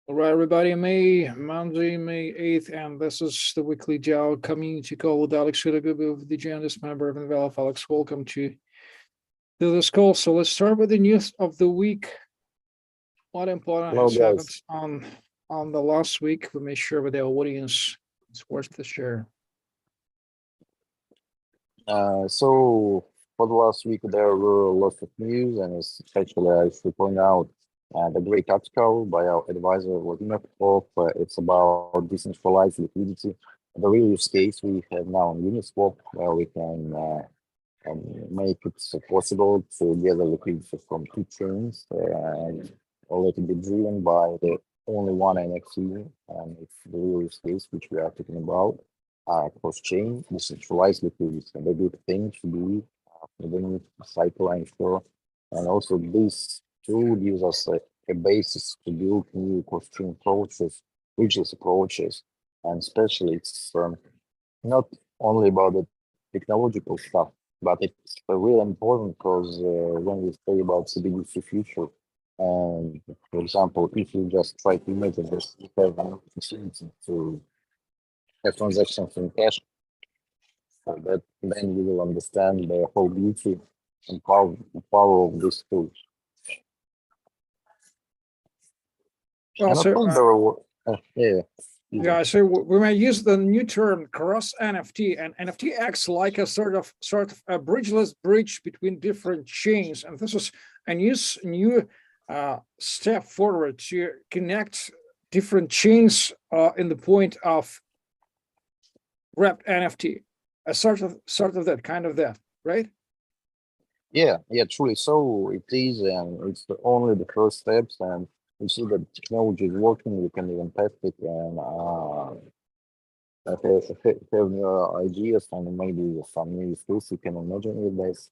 All right, everybody, Monday, May 8th, and this is the weekly DAO community call with Alex Shedogubov, the Genesis member of Envelop. Alex, welcome to this call. So let's start with the news of the week. What important has happened on the last week? We made sure with the audience it's worth to share. So for the last week, there were lots of news, and especially I should point out the great article by our advisor, Envelop. It's about decentralized liquidity. The real use case we have now on Uniswap, where we can make it possible to gather liquidity from two chains and already be driven by the only one NFT, and it's the real use case which we are talking about. Cross-chain, decentralized liquidity, and a good thing to do for the new cycle, I'm sure. And also this tool gives us a basis to build new cross-chain approaches, bridgeless approaches, and especially it's not only about the technological stuff, but it's really important because when we say about CBDC future, and for example, if you just try to imagine this, you have an opportunity to have transactions in cash, so that then you will understand the whole beauty and power of this tool. Well, so we may use the new term cross NFT, and NFT acts like a sort of a bridgeless bridge between different chains, and this is a new step forward to connect different chains in the point of wrapped NFT, a sort of that kind of that, right? Yeah, truly. So it is, and it's only the first steps, and we see that technology is working. We can even test it and have new ideas and maybe some new skills you can imagine with this.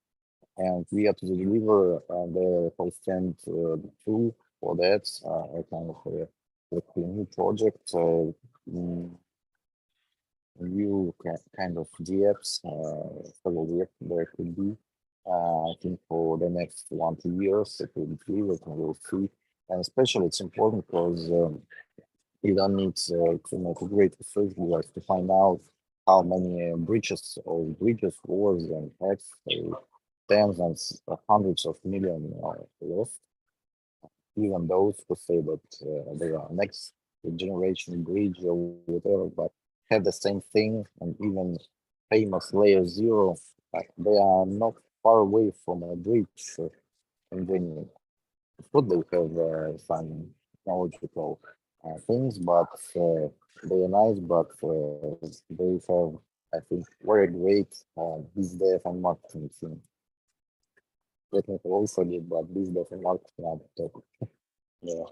And we have to deliver the post-end tool for that, a kind of a new project. New kind of DApps, several DApps there could be. I think for the next 1-2 years, it will be clear, and we'll see. And especially it's important because you don't need to make a great research work to find out how many bridges wars and hacks, tens and hundreds of millions lost. Even those who say that they are next generation bridge or whatever, but have the same thing, and even famous layer 0, they are not far away from a bridge in genuine. Of course, they have some technological things, but they are nice, but they have, I think, very great business and marketing team. Technical also did, but business and marketing are the top. Yeah.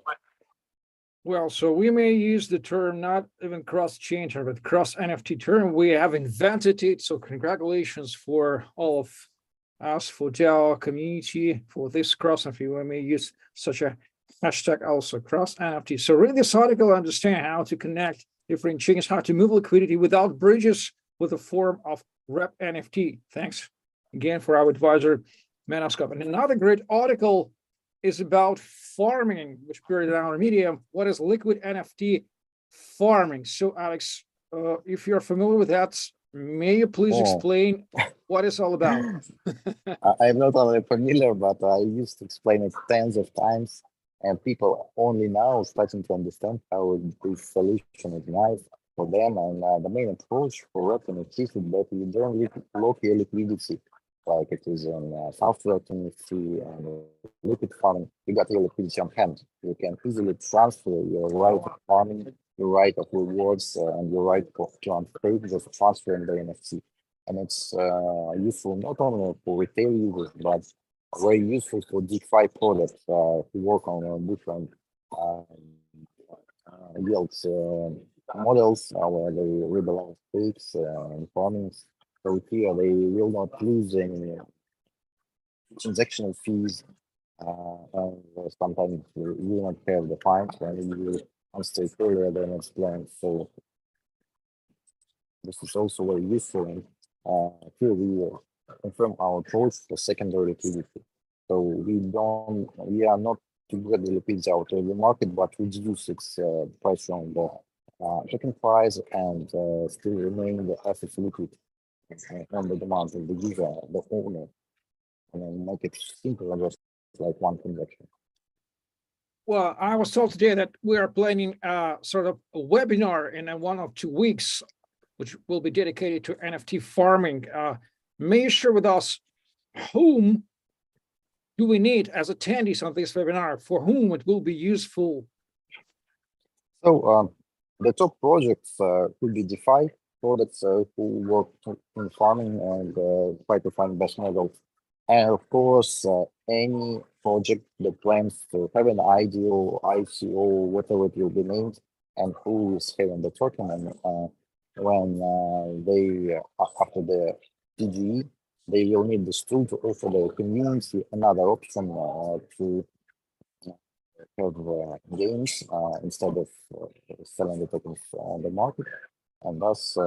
Well, so we may use the term not even cross-chain term, but cross-NFT term. We have invented it. So congratulations for all of us, for DAO community, for this cross-NFT. We may use such a hashtag also, cross-NFT. So read this article, understand how to connect different chains, how to move liquidity without bridges with a form of rep NFT. Thanks again for our advisor, Manoscope. And another great article is about farming, which appeared in our media. What is liquid NFT farming? So, Alex, if you're familiar with that, may you please explain what it's all about? I'm not only familiar, but I used to explain it tens of times, and people only now starting to understand how this solution is nice for them. And the main approach for web NFTs is that you don't lock your liquidity like it is in software NFT and liquid farming. You got your liquidity on hand. You can easily transfer your right of farming, your right of rewards, and your right to unstake, just transferring the NFT. And it's useful not only for retail users, but very useful for DeFi products to work on different yields models where they rebalance stakes and farmings. So here they will not lose any transactional fees. Sometimes you will not have the fines when you will unstake earlier than it's planned. So this is also very useful. Here we confirm our approach for secondary liquidity. So we are not to get the liquidity out of the market, but reduce its pressure on the token price and still remain the assets liquid on the demand of the user, the owner, and then make it simple, just like one transaction. Well, I was told today that we are planning sort of a webinar in 1 or 2 weeks, which will be dedicated to NFT farming. May you share with us whom do we need as attendees on this webinar, for whom it will be useful? So the top projects could be DeFi products who work in farming and try to find best models. And of course, any project that plans to have an IDO, ICO, whatever it will be named, and who is having the token, and when they after the TGE, they will need this tool to offer the community another option to have gains instead of selling the tokens on the market. And thus,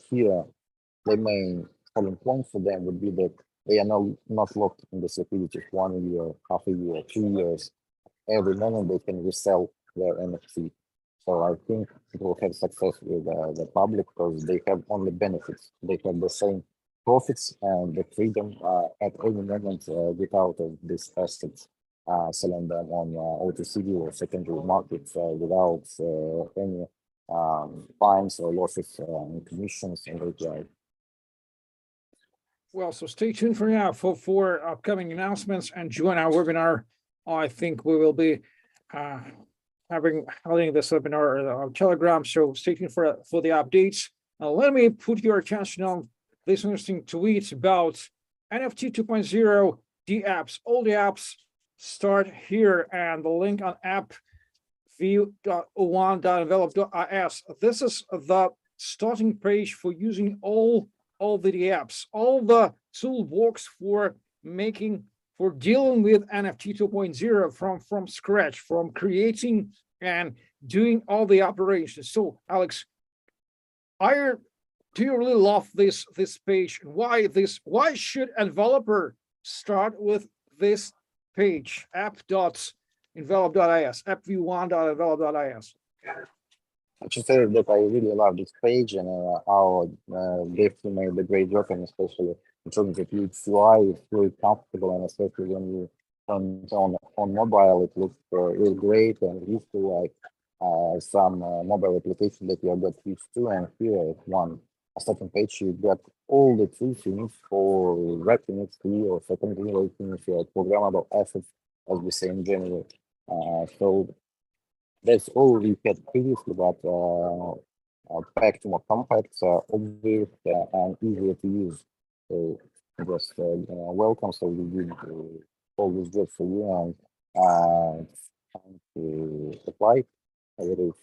here, the main selling point for them would be that they are not locked in this liquidity for 1 year, half a year, 2 years. Every moment they can resell their NFT. So I think it will have success with the public because they have only benefits. They have the same profits and the freedom at any moment without these assets selling them on OTC or secondary markets without any fines or losses in commissions and API. Well, so stay tuned for now for upcoming announcements and join our webinar. I think we will be holding this webinar on Telegram, so stay tuned for the updates. Let me put your attention on this interesting tweet about NFT 2.0, the apps. All the apps start here, and the link on app view.1.envelop.is. This is the starting page for using all the apps, all the toolbox for dealing with NFT 2.0 from scratch, from creating and doing all the operations. So, Alex, do you really love this page? Why should a developer start with this page, app.envelop.is, appview1.envelop.is? I should say that I really love this page, and our Dave made a great job, and especially in terms of its UI, it's really comfortable, and especially when you turn it on mobile, it looks really great and useful, like some mobile application that you are got used to. And here at a second page, you got all the tools you need for wrapping NFT or secondary ratings, programmable assets, as we say in general. So that's all we had previously, but packed more compact, obvious, and easier to use. So just welcome. So we did all this job for you, and time to apply. It is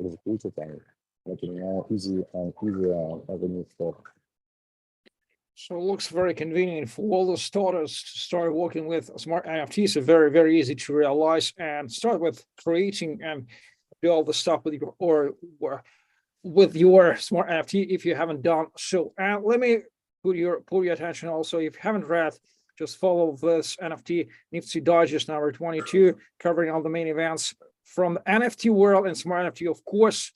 executed and making easy and easier as a new step. So it looks very convenient for all the starters to start working with smart NFTs. So very, very easy to realize and start with creating and do all the stuff with your smart NFT if you haven't done so. And let me put your attention also, if you haven't read, just follow this NFT NIFTSY Digest number 22, covering all the main events from the NFT world and smart NFT, of course,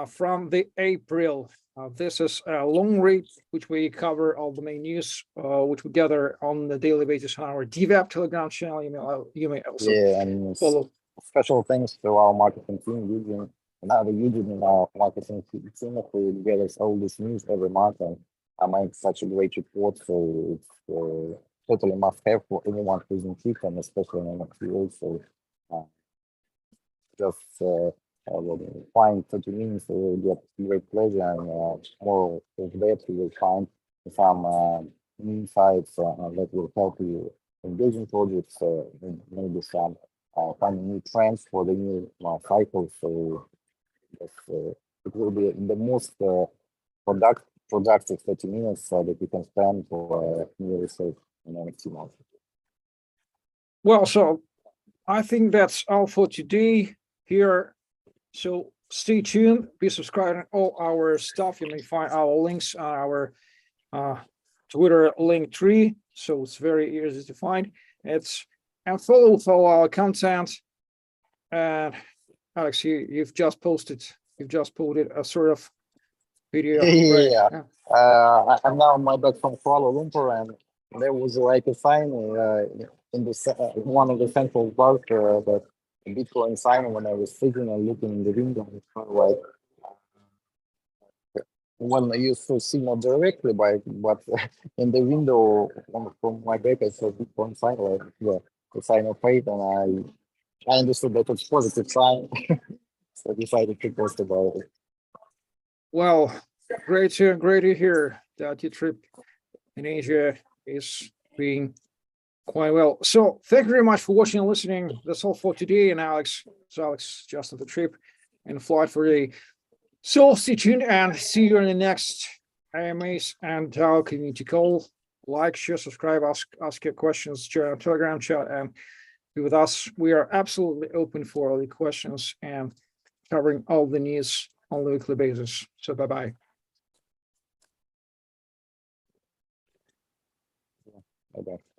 from the April. This is a long read, which we cover all the main news, which we gather on the daily basis on our DeWeb Telegram channel. You may also follow. Special thanks to our marketing team, Eugene, another Eugene in our marketing team, who gathers all this news every month, and I make such a great report. So it's totally must have for anyone who's in crypto, and especially in NFT also. Just find 30 minutes, you will get great pleasure, and more of that you will find some insights that will help you engaging projects, maybe some finding new trends for the new cycle. So it will be the most productive 30 minutes that you can spend for new research in NFT market. Well, so I think that's all for today here. So stay tuned, be subscribed to all our stuff. You may find our links on our Twitter link tree. So it's very easy to find. It's and follow our content. And Alex, you've just posted a sort of video. Right? Yeah. I'm now on my back from Kuala Lumpur, and there was like a sign in one of the central park that Bitcoin sign when I was sitting and looking in the window. It's kind of like when you still see not directly, but in the window from my back, I saw Bitcoin sign, like the sign of faith, and I understood that it's positive sign, so I decided to post about it. Well, great to hear that your trip in Asia is being quite well. So thank you very much for watching and listening. That's all for today. And Alex just on the trip and flight for today. So stay tuned and see you in the next AMAs and DAO community call. Like, share, subscribe, ask your questions, join our Telegram chat, and be with us. We are absolutely open for all the questions and covering all the news on a weekly basis. So bye-bye. Bye-bye.